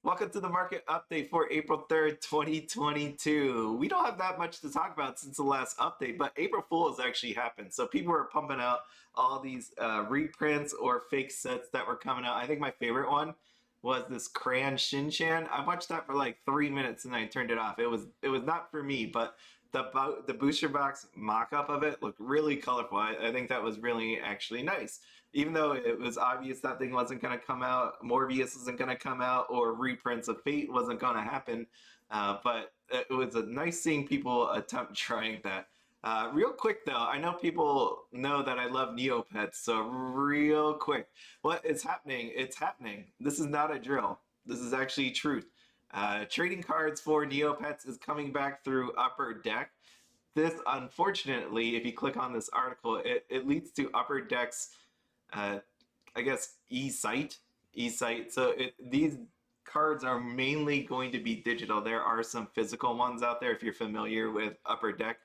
Welcome to the market update for April 3rd, 2022. We don't have that much to talk about since the last update, but April Fool's actually happened. So people are pumping out all these reprints or fake sets that were coming out. I think my favorite one was this Crayon Shin-Chan. I watched that for like 3 minutes and I turned it off. It was not for me, but the booster box mock-up of it looked really colorful. I think that was really actually nice. Even though it was obvious that thing wasn't going to come out, Morbius wasn't going to come out, or reprints of Fate wasn't going to happen. But it was a nice seeing people attempt trying that. Real quick though, I know people know that I love Neopets, so real quick, what is happening? It's happening. This is not a drill. This is actually truth. Trading cards for Neopets is coming back through Upper Deck. This, unfortunately, if you click on this article, it leads to Upper Deck's, I guess, e-site. So these cards are mainly going to be digital. There are some physical ones out there if you're familiar with Upper Deck.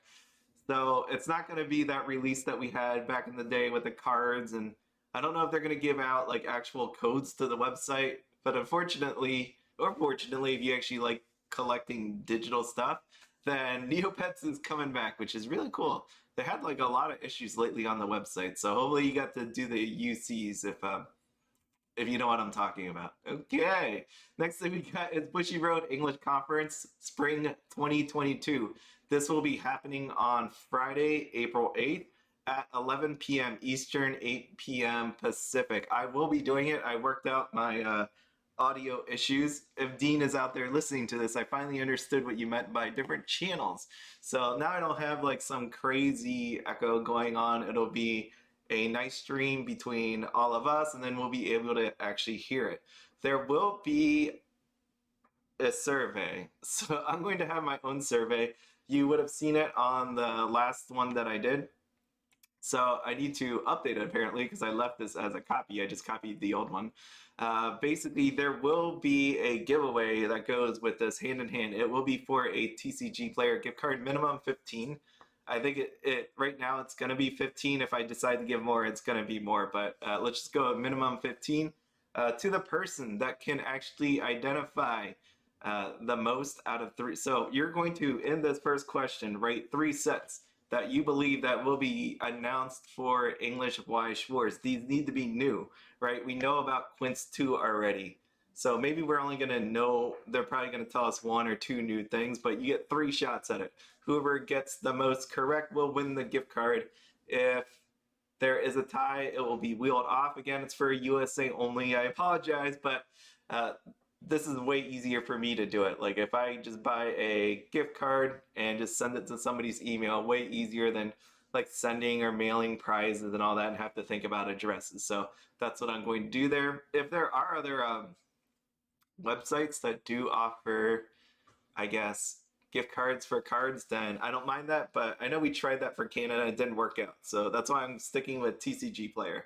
So it's not going to be that release that we had back in the day with the cards, and I don't know if they're going to give out like actual codes to the website, but unfortunately, or fortunately, if you actually like collecting digital stuff, then Neopets is coming back, which is really cool. They had like a lot of issues lately on the website, so hopefully you got to do the UCs if you know what I'm talking about. Okay, next thing we got is Bushiroad English Conference Spring 2022. This will be happening on Friday, April 8th at 11 p.m. Eastern, 8 p.m. Pacific. I will be doing it. I worked out my audio issues. If Dean is out there listening to this, I finally understood what you meant by different channels. So now I don't have like some crazy echo going on. It'll be a nice stream between all of us, and then we'll be able to actually hear it. There will be a survey. So I'm going to have my own survey. You would have seen it on the last one that I did. So I need to update it apparently because I left this as a copy. I just copied the old one. Basically, there will be a giveaway that goes with this hand in hand. It will be for a TCG player gift card, minimum 15. I think it right now it's going to be 15. If I decide to give more, it's going to be more. But let's just go minimum 15 to the person that can actually identify the most out of 3. So you're going to, in this first question, write 3 sets that you believe that will be announced for English Weiss Schwarz. These need to be new, right? We know about Quince 2 already. So maybe we're only going to know, they're probably going to tell us 1 or 2 new things, but you get 3 shots at it. Whoever gets the most correct will win the gift card. If there is a tie, it will be wheeled off. Again, it's for USA only. I apologize, but this is way easier for me to do it. Like if I just buy a gift card and just send it to somebody's email, way easier than like sending or mailing prizes and all that and have to think about addresses. So that's what I'm going to do there. If there are other websites that do offer, I guess, gift cards for cards, then I don't mind that. But I know we tried that for Canada, it didn't work out. So that's why I'm sticking with TCG Player.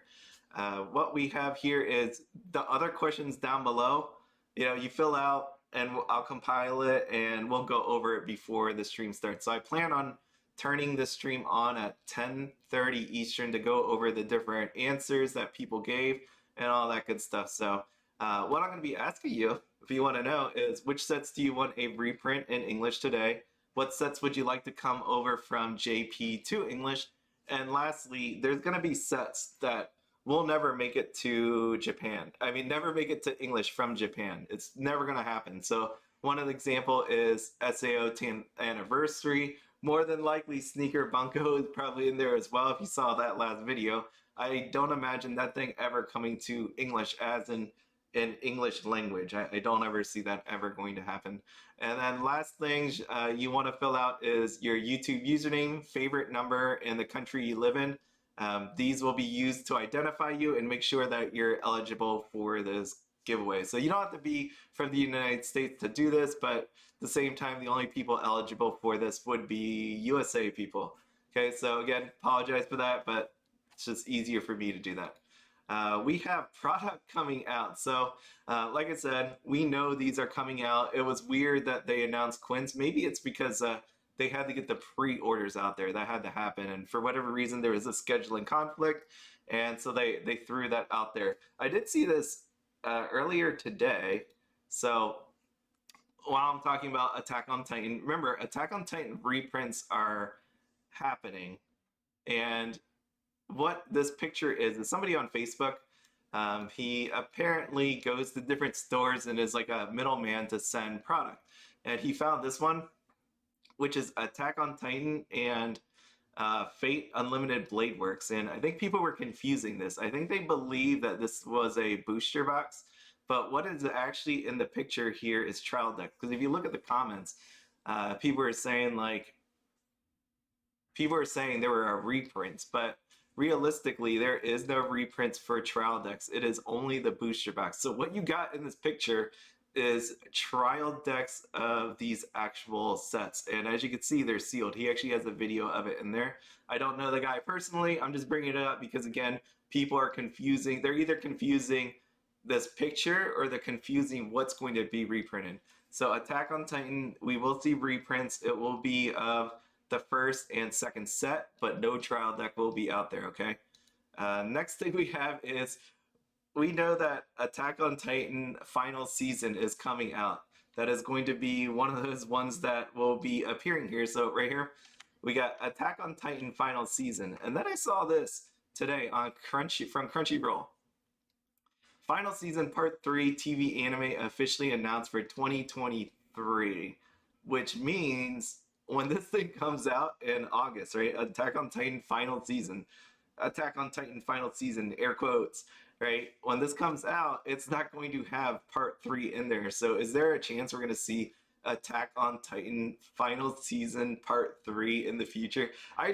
What we have here is the other questions down below. You know, you fill out and I'll compile it and we'll go over it before the stream starts. So I plan on turning the stream on at 10:30 Eastern to go over the different answers that people gave and all that good stuff. So what I'm going to be asking you, if you want to know, is which sets do you want a reprint in English today? What sets would you like to come over from JP to English? And lastly, there's going to be sets that we'll never make it to Japan. I mean, never make it to English from Japan. It's never going to happen. So one of the example is SAO 10th anniversary. More than likely, Sneaker Bunko is probably in there as well. If you saw that last video, I don't imagine that thing ever coming to English as in English language. I don't ever see that ever going to happen. And then last things you want to fill out is your YouTube username, favorite number, and the country you live in. These will be used to identify you and make sure that you're eligible for this giveaway. So you don't have to be from the United States to do this, but at the same time, the only people eligible for this would be USA people. Okay, so again, apologize for that, but it's just easier for me to do that. We have product coming out. So like I said, we know these are coming out. It was weird that they announced Quince. Maybe it's because they had to get the pre-orders out there. That had to happen. And for whatever reason, there was a scheduling conflict. And so they threw that out there. I did see this earlier today. So while I'm talking about Attack on Titan, remember, Attack on Titan reprints are happening. And what this picture is somebody on Facebook. He apparently goes to different stores and is like a middleman to send product. And he found this one, which is Attack on Titan and Fate Unlimited Blade Works. And I think people were confusing this. I think they believe that this was a booster box, but what is actually in the picture here is trial deck. Because if you look at the comments, people are saying there were reprints, but realistically, there is no reprints for trial decks. It is only the booster box. So what you got in this picture is trial decks of these actual sets. And as you can see, they're sealed. He actually has a video of it in there. I don't know the guy personally. I'm just bringing it up because, again, people are confusing. They're either confusing this picture or they're confusing what's going to be reprinted. So Attack on Titan, we will see reprints. It will be of the first and second set, but no trial deck will be out there, okay? Next thing we have is, we know that Attack on Titan final season is coming out. That is going to be one of those ones that will be appearing here. So right here, we got Attack on Titan final season. And then I saw this today on from Crunchyroll. Final season part 3 TV anime officially announced for 2023, which means when this thing comes out in August, right? Attack on Titan final season, air quotes, right? When this comes out, it's not going to have part 3 in there. So is there a chance we're going to see Attack on Titan final season part 3 in the future? I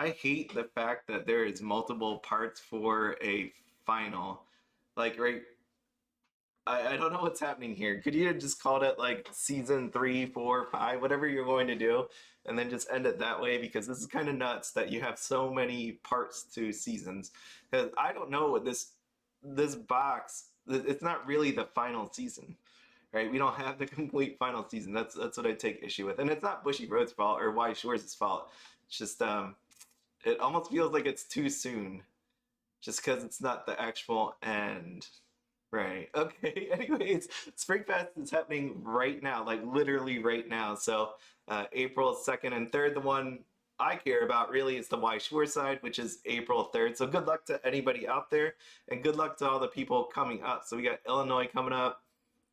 hate the fact that there is multiple parts for a final. Like, right, I don't know what's happening here. Could you have just called it like season 3, 4, 5, whatever you're going to do, and then just end it that way? Because this is kind of nuts that you have so many parts to seasons. Because I don't know what this box. It's not really the final season, right? We don't have the complete final season. That's what I take issue with, and it's not Bushiroad's fault or Weiss Schwarz's fault. It's just it almost feels like it's too soon, just because it's not the actual end. Right. Okay. Anyways, Spring Fest is happening right now, like literally right now. So April 2nd and 3rd, the one I care about really is the Weiss Schwarz side, which is April 3rd. So good luck to anybody out there, and good luck to all the people coming up. So we got Illinois coming up,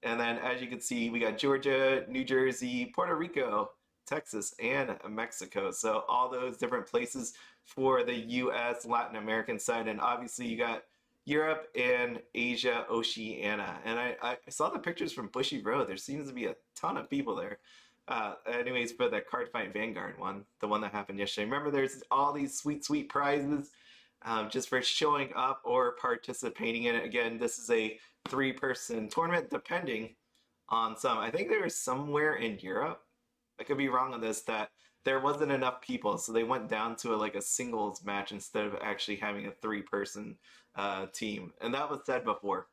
and then as you can see, we got Georgia, New Jersey, Puerto Rico, Texas, and Mexico. So all those different places for the US, Latin American side, and obviously you got Europe and Asia, Oceania. And I saw the pictures from Bushiroad. There seems to be a ton of people there. Anyways, for the Card Fight Vanguard one, the one that happened yesterday. Remember, there's all these sweet, sweet prizes just for showing up or participating in it. Again, this is a 3-person tournament, depending on some. I think there was somewhere in Europe, I could be wrong on this, that there wasn't enough people, so they went down to a singles match instead of actually having a 3-person team. And that was said before.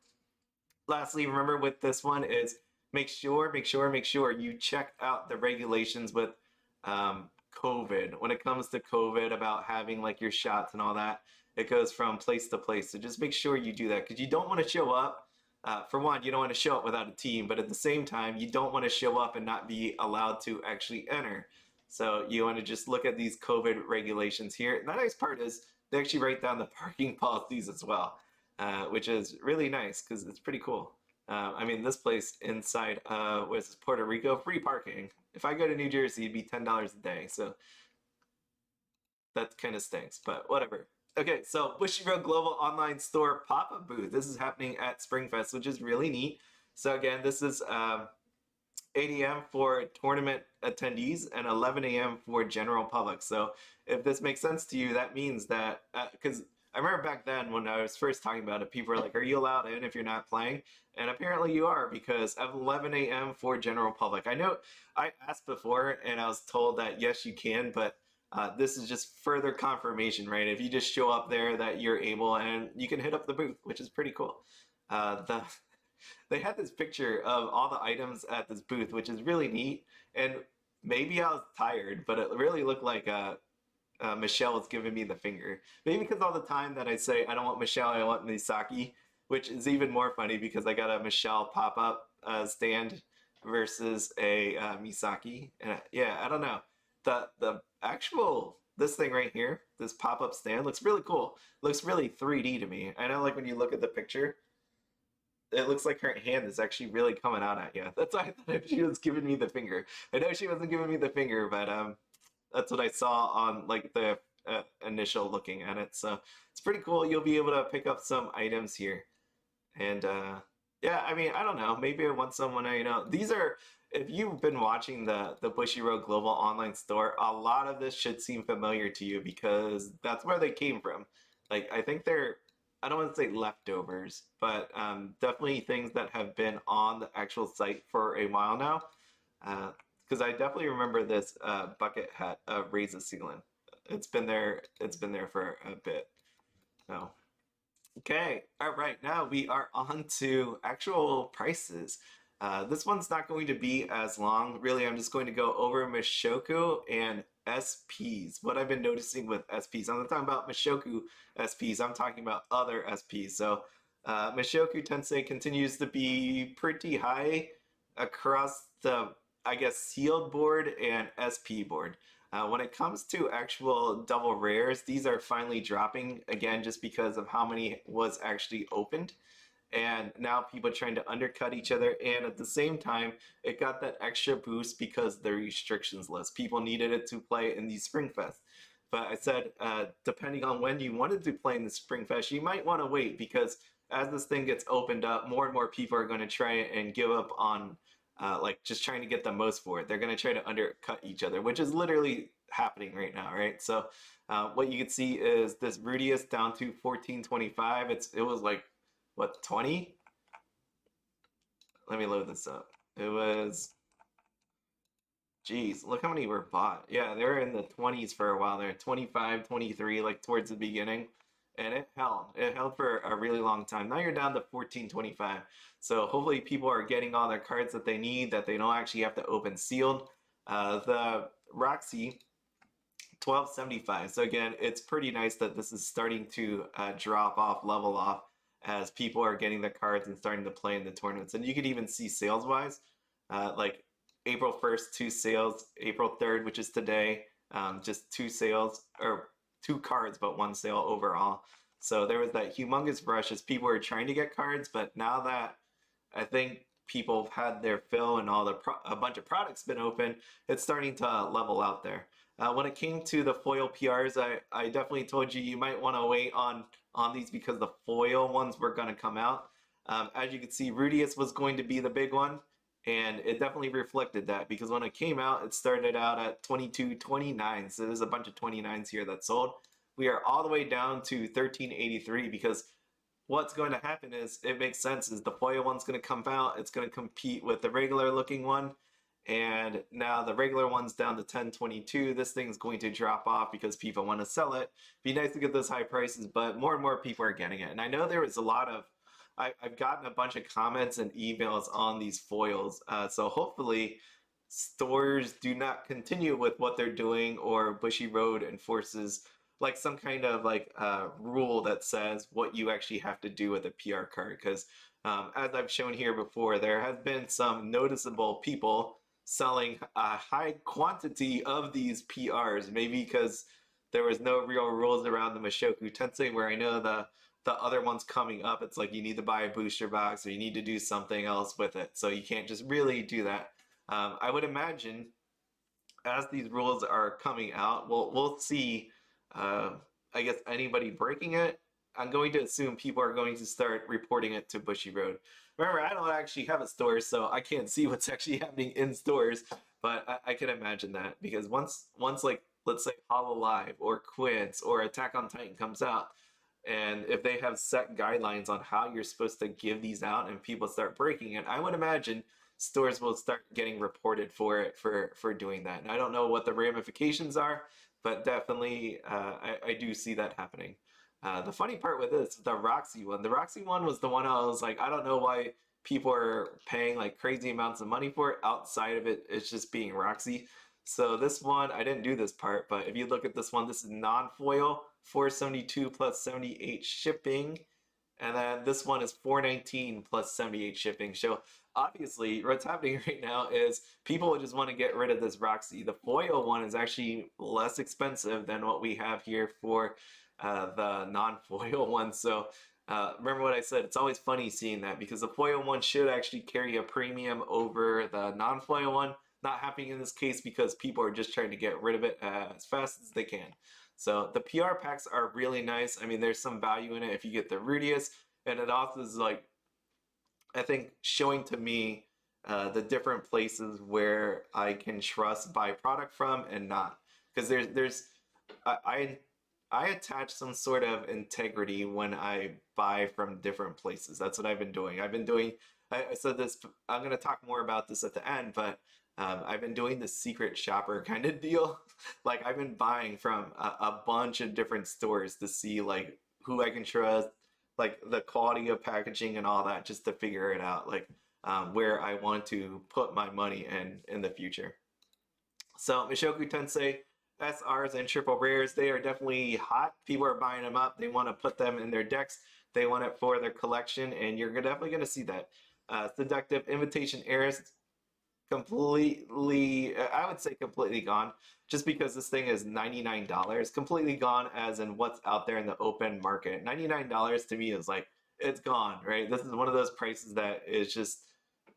Lastly, remember with this one is make sure you check out the regulations with COVID. When it comes to COVID, about having like your shots and all that, it goes from place to place. So just make sure you do that, because you don't want to show up. For one, you don't want to show up without a team, but at the same time, you don't want to show up and not be allowed to actually enter. So you want to just look at these COVID regulations here. And the nice part is they actually write down the parking policies as well, which is really nice because it's pretty cool. I mean, this place inside was Puerto Rico, free parking. If I go to New Jersey, it'd be $10 a day. So that kind of stinks, but whatever. Okay, so Bushiroad Global Online Store pop-up booth. This is happening at Spring Fest, which is really neat. So again, this is 8 a.m. for tournament attendees and 11 a.m. for general public. So if this makes sense to you, that means that, because I remember back then when I was first talking about it, people were like, are you allowed in if you're not playing? And apparently you are, because of 11 a.m. for general public. I know I asked before and I was told that yes, you can, but this is just further confirmation, right? If you just show up there that you're able, and you can hit up the booth, which is pretty cool. They had this picture of all the items at this booth, which is really neat. And maybe I was tired, but it really looked like Michelle was giving me the finger. Maybe because all the time that I say, I don't want Michelle, I want Misaki, which is even more funny because I got a Michelle pop-up stand versus a Misaki. And yeah, I don't know. The actual this thing right here, this pop-up stand looks really cool. Looks really 3D to me. I know like when you look at the picture, it looks like her hand is actually really coming out at you. That's why I thought if she was giving me the finger. I know she wasn't giving me the finger, but that's what I saw on like the initial looking at it. So it's pretty cool. You'll be able to pick up some items here. And yeah, I mean, I don't know. Maybe I want someone I know. These are, if you've been watching the Bushiroad Global Online Store, a lot of this should seem familiar to you because that's where they came from. Like, I think they're, I don't want to say leftovers, but definitely things that have been on the actual site for a while now. Because I definitely remember this bucket hat Raise the Ceiling. It's been there. It's been there for a bit. No. Okay, all right, now we are on to actual prices. This one's not going to be as long. Really, I'm just going to go over Mushoku and SPs. What I've been noticing with SPs. I'm not talking about Mushoku SPs, I'm talking about other SPs. So, Mushoku Tensei continues to be pretty high across the, I guess, sealed board and SP board. When it comes to actual double rares, these are finally dropping again just because of how many was actually opened. And now people are trying to undercut each other. And at the same time, it got that extra boost because the restrictions list. People needed it to play in the Spring Fest. But I said, depending on when you wanted to play in the Spring Fest, you might want to wait because as this thing gets opened up, more and more people are going to try and give up on like just trying to get the most for it. They're going to try to undercut each other, which is literally happening right now, right? So what you can see is this Rudius down to 1425. It was like what 20? Let me load this up. It was, geez, look how many were bought. Yeah, they were in the 20s for a while there, 25, 23, like towards the beginning. And it held. It held for a really long time. Now you're down to 1425. So hopefully people are getting all their cards that they need, that they don't actually have to open sealed. The Roxy 1275. So again, it's pretty nice that this is starting to drop off, level off, as people are getting the cards and starting to play in the tournaments. And you could even see sales wise, like April 1st, 2 sales, April 3rd, which is today, just 2 sales, or 2 cards, but 1 sale overall. So there was that humongous rush as people were trying to get cards, but now that I think people have had their fill and all the a bunch of products been open, it's starting to level out there. When it came to the foil PRs, I definitely told you you might want to wait on these because the foil ones were going to come out. As you can see, Rudius was going to be the big one, and it definitely reflected that because when it came out, it started out at 22.29. So there's a bunch of 29s here that sold. We are all the way down to 1383 because what's going to happen is, it makes sense, is the foil one's going to come out, it's going to compete with the regular looking one, and now the regular one's down to 1022. This thing's going to drop off because people want to sell it. Be nice to get those high prices, but more and more people are getting it. And I know there was a lot of, I've gotten a bunch of comments and emails on these foils, so hopefully stores do not continue with what they're doing, or Bushiroad enforces like some kind of like rule that says what you actually have to do with a PR card. Because as I've shown here before, there has been some noticeable people selling a high quantity of these PRs, maybe because there was no real rules around the Mushoku Tensei, where I know the other ones coming up, it's like you need to buy a booster box or you need to do something else with it. So you can't just really do that. I would imagine as these rules are coming out, we'll see, I guess, anybody breaking it. I'm going to assume people are going to start reporting it to Bushiroad. Remember, I don't actually have a store, so I can't see what's actually happening in stores, but I can imagine that because once like, let's say Hololive or Quince or Attack on Titan comes out, and if they have set guidelines on how you're supposed to give these out and people start breaking it, I would imagine stores will start getting reported for it for doing that. And I don't know what the ramifications are, but definitely I do see that happening. The funny part with this, the Roxy one was the one I was like, I don't know why people are paying like crazy amounts of money for it. Outside of it, it's just being Roxy. So this one, I didn't do this part, but if you look at this one, this is non-foil, 472 plus 78 shipping. And then this one is 419 plus 78 shipping. So obviously, what's happening right now is people just want to get rid of this Roxy. The foil one is actually less expensive than what we have here for the non-foil one. So remember what I said, it's always funny seeing that because the foil one should actually carry a premium over the non-foil one. Not happening in this case because people are just trying to get rid of it as fast as they can. So the PR packs are really nice. I mean, there's some value in it if you get the Rudius, and it also is like, I think, showing to me the different places where I can trust buy product from and not. Because I I attach some sort of integrity when I buy from different places. That's what I've been doing. I've been doing. I said this. I'm going to talk more about this at the end, but I've been doing the secret shopper kind of deal. Like I've been buying from a bunch of different stores to see like who I can trust, like the quality of packaging and all that, just to figure it out, like where I want to put my money in the future. So Mushoku Tensei SRs and triple rares, they are definitely hot. People are buying them up. They want to put them in their decks. They want it for their collection, and you're definitely going to see that. Seductive Invitation Heiress, completely, I would say completely gone, just because this thing is $99. Completely gone as in what's out there in the open market. $99 to me is like, it's gone, right? This is one of those prices that is just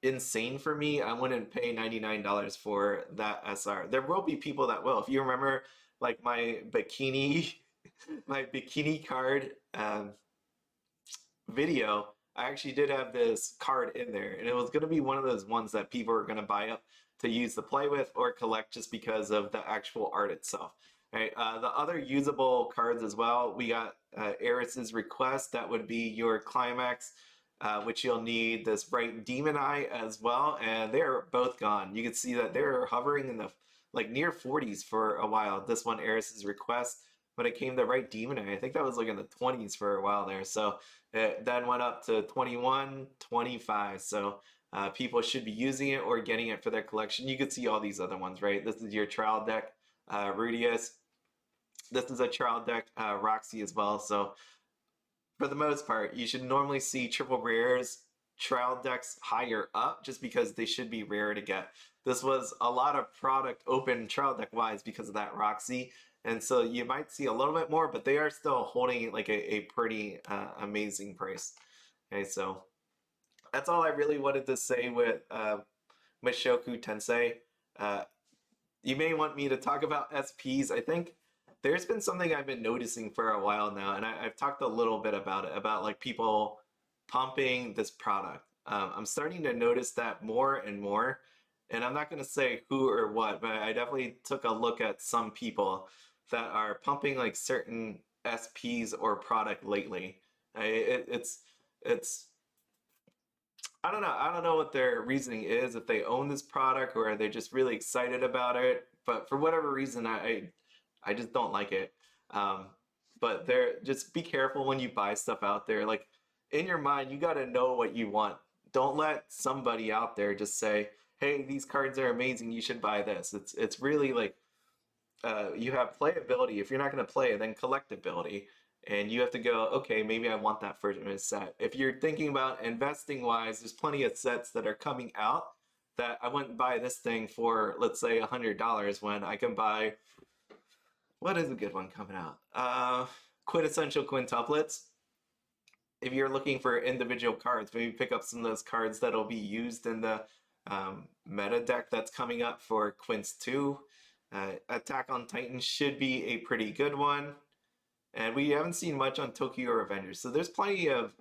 insane for me. I wouldn't pay $99 for that SR. There will be people that will. If you remember, like my bikini, my bikini card video, I actually did have this card in there, and it was going to be one of those ones that people are going to buy up to use to play with or collect just because of the actual art itself. Right. The other usable cards as well, we got Eris's Request. That would be your climax, which you'll need this bright demon eye as well, and they're both gone. You can see that they're hovering in the like near 40s for a while. This one, Eris's Request, when it came to right demon eye, I think that was like in the 20s for a while there. So it then went up to 21, 25. So people should be using it or getting it for their collection. You could see all these other ones, right? This is your trial deck, Rudius. This is a trial deck, Roxy as well. So for the most part, you should normally see triple rares trial decks higher up just because they should be rare to get. This was a lot of product open trial deck wise because of that Roxy. And so you might see a little bit more, but they are still holding like a pretty amazing price. Okay, so that's all I really wanted to say with Mushoku Tensei. Uh, you may want me to talk about SPs. I think there's been something I've been noticing for a while now, and I've talked a little bit about it, about like people pumping this product. I'm starting to notice that more and more, and I'm not going to say who or what, but I definitely took a look at some people that are pumping like certain SPs or product lately. It's I don't know. I don't know what their reasoning is, if they own this product or are they just really excited about it. But for whatever reason, I just don't like it. Um, but there, just be careful when you buy stuff out there. Like in your mind, you got to know what you want. Don't let somebody out there just say, "Hey, these cards are amazing. You should buy this." It's really like you have playability. If you're not going to play, then collectability. And you have to go, okay, maybe I want that first set. If you're thinking about investing wise, there's plenty of sets that are coming out that I wouldn't buy this thing for, let's say, $100 when I can buy, what is a good one coming out? Quintessential quintuplets. If you're looking for individual cards, maybe pick up some of those cards that'll be used in the meta deck that's coming up for Quints 2. Attack on Titan should be a pretty good one. And we haven't seen much on Tokyo Revengers. So there's plenty of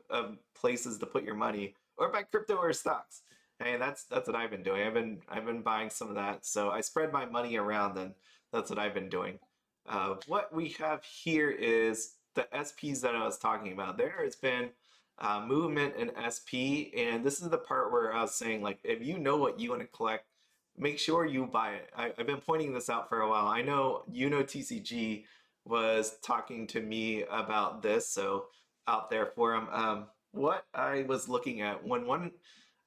places to put your money or buy crypto or stocks. Hey, that's what I've been doing. I've been buying some of that. So I spread my money around and that's what I've been doing. What we have here is the SPs that I was talking about. There has been movement in SP, and this is the part where I was saying, like, if you know what you want to collect, make sure you buy it. I've been pointing this out for a while. I know TCG was talking to me about this, so out there for him. What I was looking at when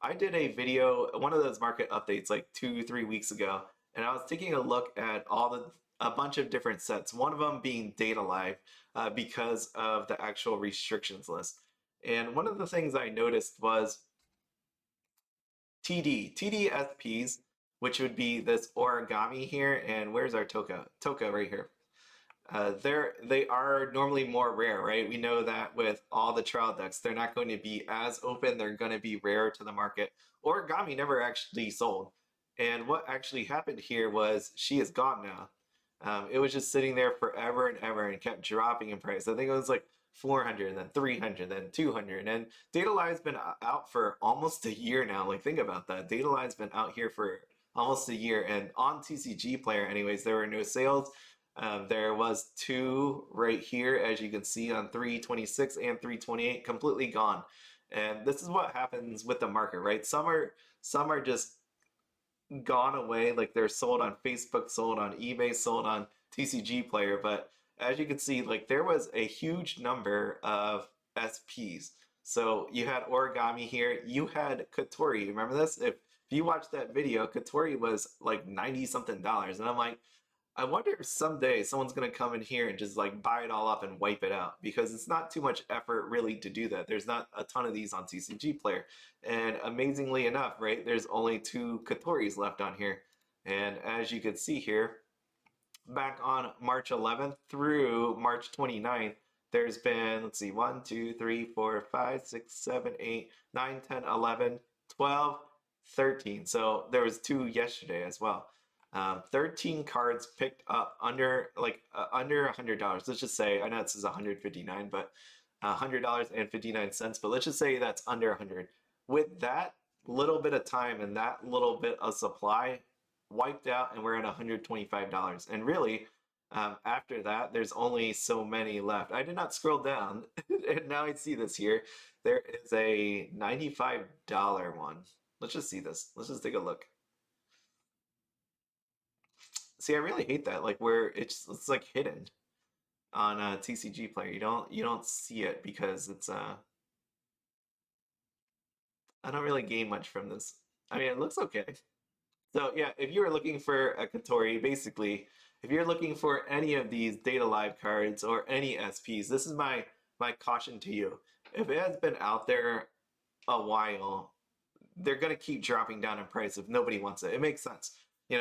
I did a video, one of those market updates like 2, 3 weeks ago, and I was taking a look at a bunch of different sets. One of them being Data Live, because of the actual restrictions list. And one of the things I noticed was TDSPs, which would be this origami here. And where's our Toka right here. They are normally more rare, right? We know that with all the trial decks, they're not going to be as open. They're going to be rare to the market. Origami never actually sold. And what actually happened here was she is gone now. It was just sitting there forever and ever and kept dropping in price. I think it was like 400, then 300, then 200. And Data Live's been out for almost a year now. Like, think about that. Data Live's been out here for almost a year. And on TCG Player, anyways, there were no sales. There was two right here, as you can see on 326 and 328, completely gone. And this is what happens with the market, right? Some are just gone away, like they're sold on Facebook, sold on eBay, sold on TCG Player. But as you can see, like there was a huge number of SPs. So you had origami here, you had Katori. Remember this? If you watched that video, Katori was like 90 something dollars. And I'm like, I wonder if someday someone's going to come in here and just like buy it all up and wipe it out, because it's not too much effort really to do that. There's not a ton of these on TCG Player. And amazingly enough, right, there's only two Katoris left on here. And as you can see here, back on March 11th through March 29th, there's been, let's see, 1, 2, 3, 4, 5, 6, 7, 8, 9, 10, 11, 12, 13. So there was two yesterday as well. 13 cards picked up under under $100. Let's just say, I know it says 159, but $100.59. But let's just say that's under 100. With that little bit of time and that little bit of supply, wiped out, and we're at $125. And really, after that, there's only so many left. I did not scroll down, and now I see this here. There is a $95 one. Let's just see this. Let's just take a look. See, I really hate that. Like where it's like hidden on a TCG Player. You don't see it because it's I don't really gain much from this. I mean, it looks okay. So yeah, if you were looking for a Katori, basically, if you're looking for any of these Data Live cards or any SPs, this is my caution to you. If it has been out there a while, they're going to keep dropping down in price if nobody wants it. It makes sense.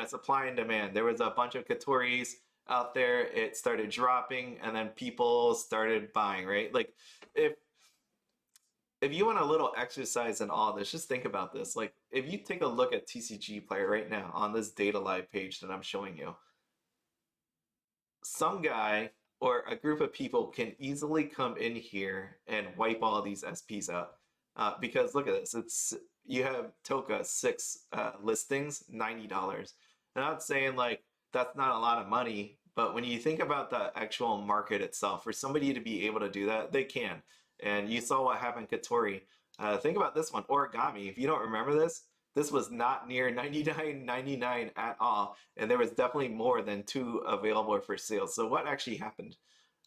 Supply and demand. There was a bunch of Katoris out there. It started dropping, and then people started buying, right? Like, if if you want a little exercise in all this, just think about this. Like, if you take a look at TCG Player right now on this Data Live page that I'm showing you, some guy or a group of people can easily come in here and wipe all these SPs out. Because look at this, it's you have Toka six listings, $90. And I'm not saying like that's not a lot of money, but when you think about the actual market itself, for somebody to be able to do that, they can. And you saw what happened Katori. Think about this one, origami. If you don't remember this, this was not near 99.99 at all, and there was definitely more than two available for sale. So what actually happened?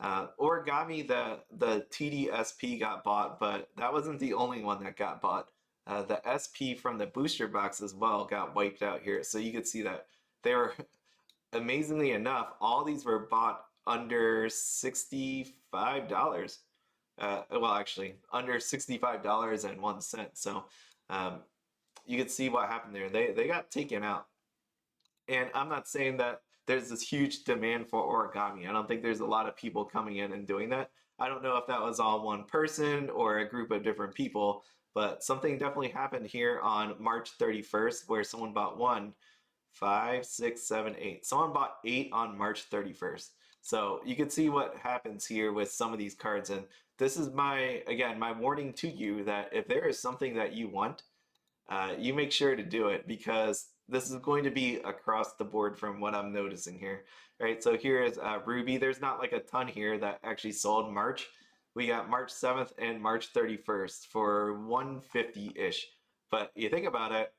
Origami, the TDSP got bought, but that wasn't the only one that got bought. The SP from the booster box as well got wiped out here. So you could see that they were, amazingly enough, all these were bought under $65. Well, actually, under $65.01. So um, you could see what happened there. They got taken out. And I'm not saying that there's this huge demand for origami. I don't think there's a lot of people coming in and doing that. I don't know if that was all one person or a group of different people, but something definitely happened here on March 31st where someone bought one, five, six, seven, eight. Someone bought eight on March 31st. So you can see what happens here with some of these cards. And this is again, my warning to you that if there is something that you want, you make sure to do it, because this is going to be across the board from what I'm noticing here. Right, so here is RWBY. There's not like a ton here that actually sold March. We got March 7th and March 31st for 150-ish. But you think about it,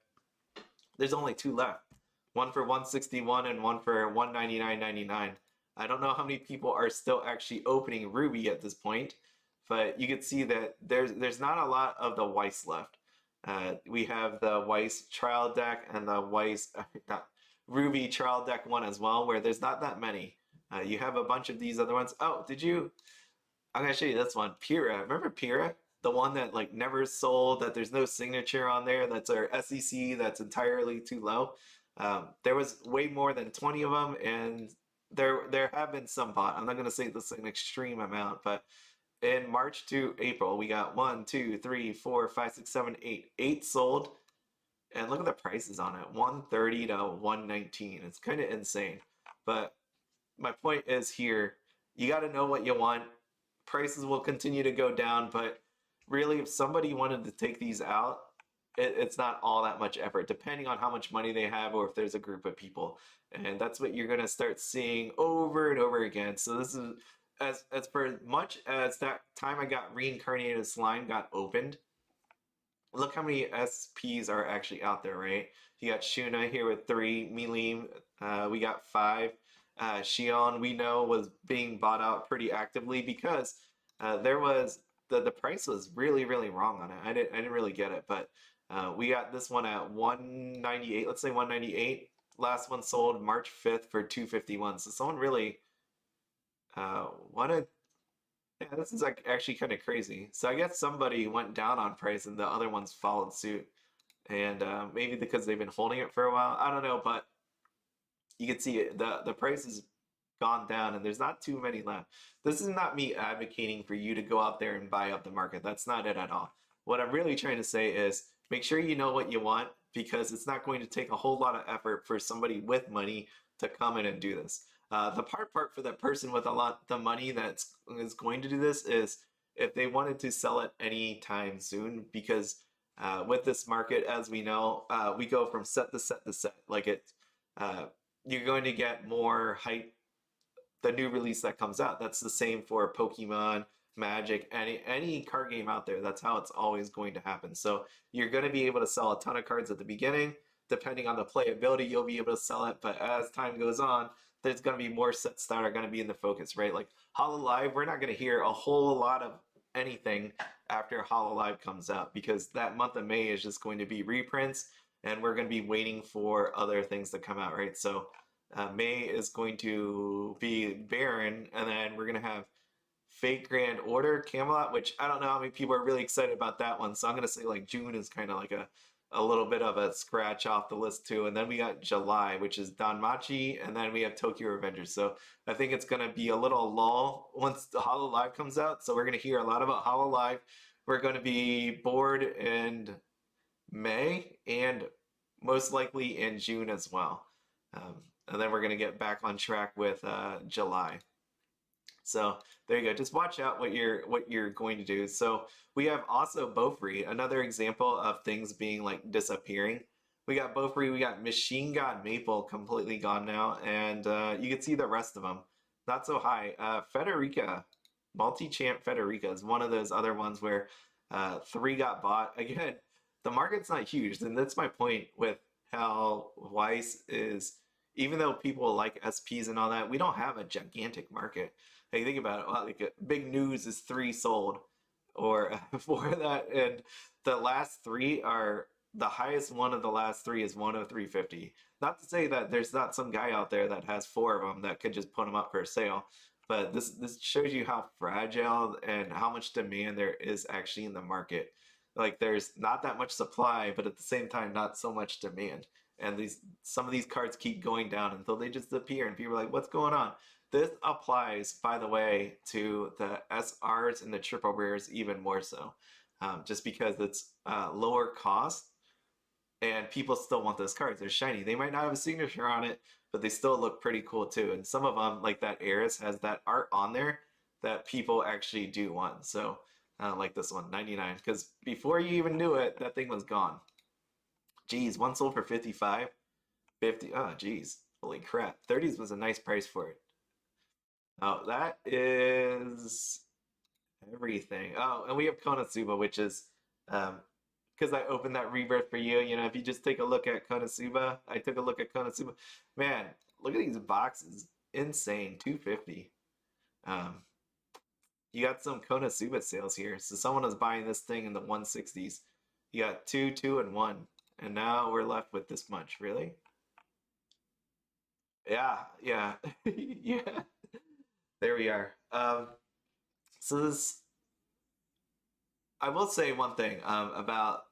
there's only two left. One for 161 and one for 199.99. I don't know how many people are still actually opening RWBY at this point, but you can see that there's not a lot of the Weiss left. We have the Weiss trial deck and the Weiss not, RWBY trial deck one as well, where there's not that many. You have a bunch of these other ones. Oh, I'm gonna show you this one. Pyrrha. Remember Pyrrha? the one that like never sold, that there's no signature on there, that's our SEC, that's entirely too low. There was way more than 20 of them, and there have been some bought. I'm not going to say this is an extreme amount, but in March to April, we got one, two, three, four, five, six, seven, eight. Eight sold, and look at the prices on it, 130 to 119. It's kind of insane. But my point is here, you got to know what you want. Prices will continue to go down, but really, if somebody wanted to take these out, it's not all that much effort, depending on how much money they have or if there's a group of people. And that's what you're going to start seeing over and over again. So this is as for much as that time I got reincarnated slime got opened, look how many SPs are actually out there, right? You got Shuna here with 3, Milim, we got 5. Shion, we know, was being bought out pretty actively because there was the price was really really wrong on it. I didn't really get it, but we got this one at 198. Let's say 198. Last one sold March 5th for 251. So someone really wanted. Yeah, this is like actually kind of crazy. So I guess somebody went down on price and the other ones followed suit. And maybe because they've been holding it for a while. I don't know, but you can see it, the price has gone down and there's not too many left. This is not me advocating for you to go out there and buy up the market. That's not it at all. What I'm really trying to say is make sure you know what you want, because it's not going to take a whole lot of effort for somebody with money to come in and do this. The part for that person with a lot the money that's is going to do this is if they wanted to sell it anytime soon, because with this market, as we know, we go from set to set to set. Like it, uh, you're going to get more hype the new release that comes out. That's the same for Pokemon, Magic, any card game out there. That's how it's always going to happen. So you're going to be able to sell a ton of cards at the beginning. Depending on the playability, you'll be able to sell it. But as time goes on, there's going to be more sets that are going to be in the focus, right? Like Hololive, we're not going to hear a whole lot of anything after Hololive comes out, because that month of May is just going to be reprints, and we're going to be waiting for other things to come out, right? So May is going to be Baron, and then we're going to have Fate Grand Order, Camelot, which I don't know how many people are really excited about that one. So I'm going to say like June is kind of like a little bit of a scratch off the list too. And then we got July, which is Danmachi, and then we have Tokyo Revengers. So I think it's going to be a little lull once the Hololive comes out. So we're going to hear a lot about Hololive. We're going to be bored in May and most likely in June as well. And then we're going to get back on track with July. So there you go. Just watch out what you're going to do. So we have also Bofuri, another example of things being like disappearing. We got Bofuri, we got Machine God Maple completely gone now, and you can see the rest of them. Not so high. Federica, multi-champ Federica is one of those other ones where 3 got bought. Again, the market's not huge, and that's my point with how Weiss is. Even though people like SPs and all that, we don't have a gigantic market. Like, think about it. Like big news is 3 sold, or 4 of that, and the last 3 are the highest one of the last 3 is 103.50. Not to say that there's not some guy out there that has 4 of them that could just put them up for sale, but this shows you how fragile and how much demand there is actually in the market. Like there's not that much supply, but at the same time, not so much demand. And some of these cards keep going down until they just appear, and people are like, "What's going on?" This applies, by the way, to the SRs and the triple rares even more so, just because it's lower cost and people still want those cards. They're shiny. They might not have a signature on it, but they still look pretty cool too. And some of them, like that Eris, has that art on there that people actually do want. So like this one, 99, because before you even knew it, that thing was gone. Geez, one sold for 55, 50. Oh, geez, holy crap. 30s was a nice price for it. Oh, that is everything. Oh, and we have Konosuba, which is because I opened that rebirth for you. You know, if you just take a look at Konosuba, I took a look at Konosuba. Man, look at these boxes. Insane, 250. You got some Konosuba sales here. So someone was buying this thing in the 160s. You got 2, 2, and 1. And now we're left with this much. Really? Yeah, yeah, yeah. There we are. So this, I will say one thing about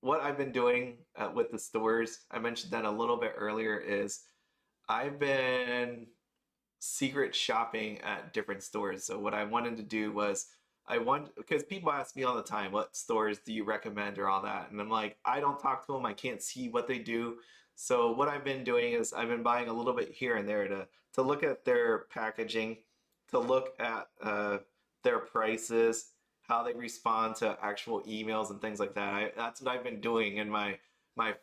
what I've been doing with the stores. I mentioned that a little bit earlier. Is I've been secret shopping at different stores. So what I wanted to do was I want because people ask me all the time, what stores do you recommend or all that, and I'm like, I don't talk to them. I can't see what they do. So what I've been doing is I've been buying a little bit here and there to look at their packaging, to look at their prices, how they respond to actual emails and things like that. That's what I've been doing in my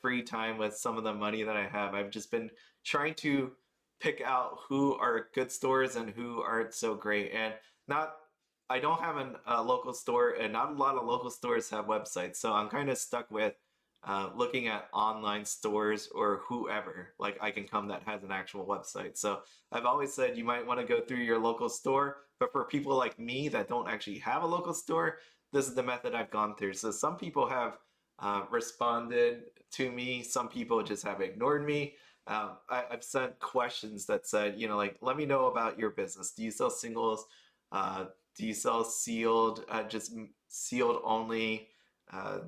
free time with some of the money that I have. I've just been trying to pick out who are good stores and who aren't so great. And not, I don't have a local store, and not a lot of local stores have websites. So I'm kind of stuck with looking at online stores or whoever like I can come that has an actual website. So I've always said you might want to go through your local store, but for people like me that don't actually have a local store, this is the method I've gone through. So some people have responded to me, some people just have ignored me. I've sent questions that said, like, let me know about your business. Do you sell singles? Uh, do you sell sealed, just sealed only?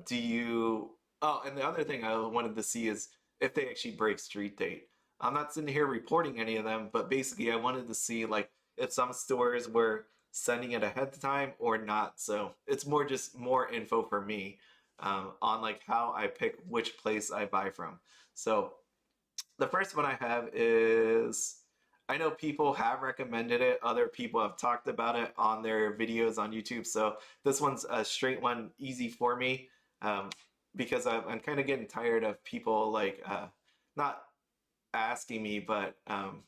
Do you? Oh, and the other thing I wanted to see is if they actually break street date. I'm not sitting here reporting any of them, but basically I wanted to see like if some stores were sending it ahead of time or not. So it's more just more info for me on like how I pick which place I buy from. So the first one I have is I know people have recommended it. Other people have talked about it on their videos on YouTube. So this one's a straight one, easy for me, um, because I'm kind of getting tired of people like not asking me, but I'm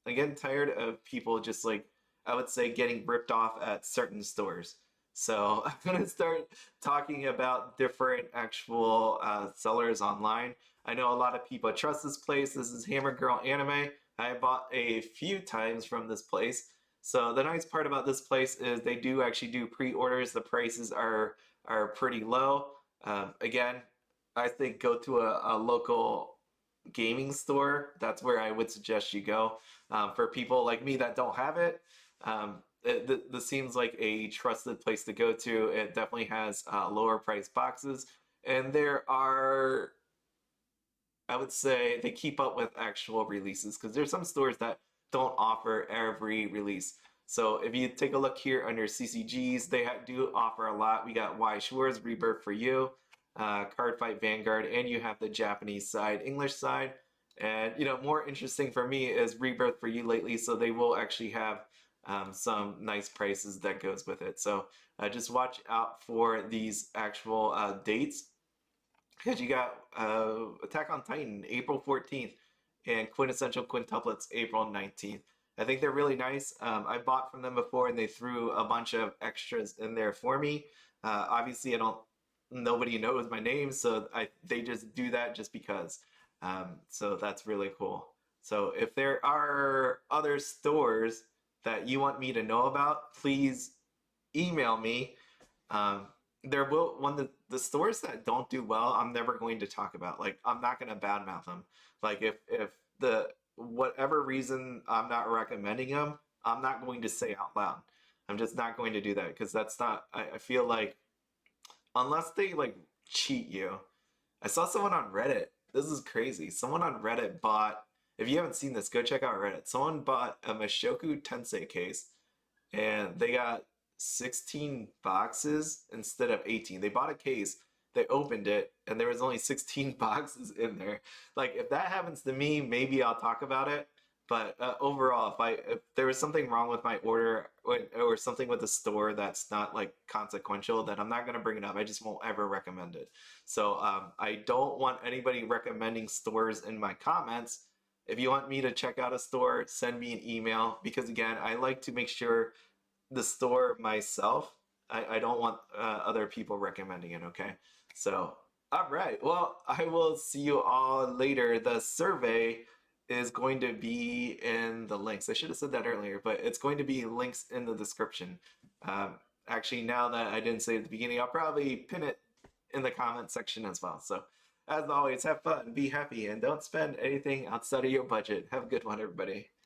getting tired of people just like I would say getting ripped off at certain stores. So I'm gonna start talking about different actual sellers online. I know a lot of people trust this place. This is Hammer Girl Anime. I bought a few times from this place. So the nice part about this place is they do actually do pre-orders. The prices are pretty low. Again, I think go to a local gaming store. That's where I would suggest you go. For people like me that don't have it, this seems like a trusted place to go to. It definitely has lower price boxes, and there are, I would say, they keep up with actual releases because there's some stores that don't offer every release. So if you take a look here under CCGs, they do offer a lot. We got Weiss Schwarz, Rebirth for You, Card Fight Vanguard, and you have the Japanese side, English side. And more interesting for me is Rebirth for You lately. So they will actually have some nice prices that goes with it. So just watch out for these actual dates because you got Attack on Titan April 14th and Quintessential Quintuplets April 19th. I think they're really nice. I bought from them before and they threw a bunch of extras in there for me. Obviously, nobody knows my name, so they just do that just because. So that's really cool. So if there are other stores that you want me to know about, please email me. Um, there will one the stores that don't do well, I'm never going to talk about. Like I'm not going to badmouth them. Like if the whatever reason I'm not recommending them, I'm not going to say out loud. I'm just not going to do that because that's not. I feel like unless they like cheat you. I saw someone on Reddit. This is crazy. Someone on Reddit bought. If you haven't seen this, go check out Reddit. Someone bought a Mushoku Tensei case and they got 16 boxes instead of 18. They bought a case, they opened it, and there was only 16 boxes in there. Like if that happens to me, maybe I'll talk about it. But overall, if there was something wrong with my order or something with the store that's not like consequential, then I'm not gonna bring it up. I just won't ever recommend it. So I don't want anybody recommending stores in my comments. If you want me to check out a store, send me an email because again, I like to make sure the store myself. I don't want other people recommending it, okay? So, all right. Well, I will see you all later. The survey is going to be in the links. I should have said that earlier, but it's going to be links in the description. Actually, now that I didn't say it at the beginning, I'll probably pin it in the comment section as well. So, as always, have fun, be happy, and don't spend anything outside of your budget. Have a good one, everybody.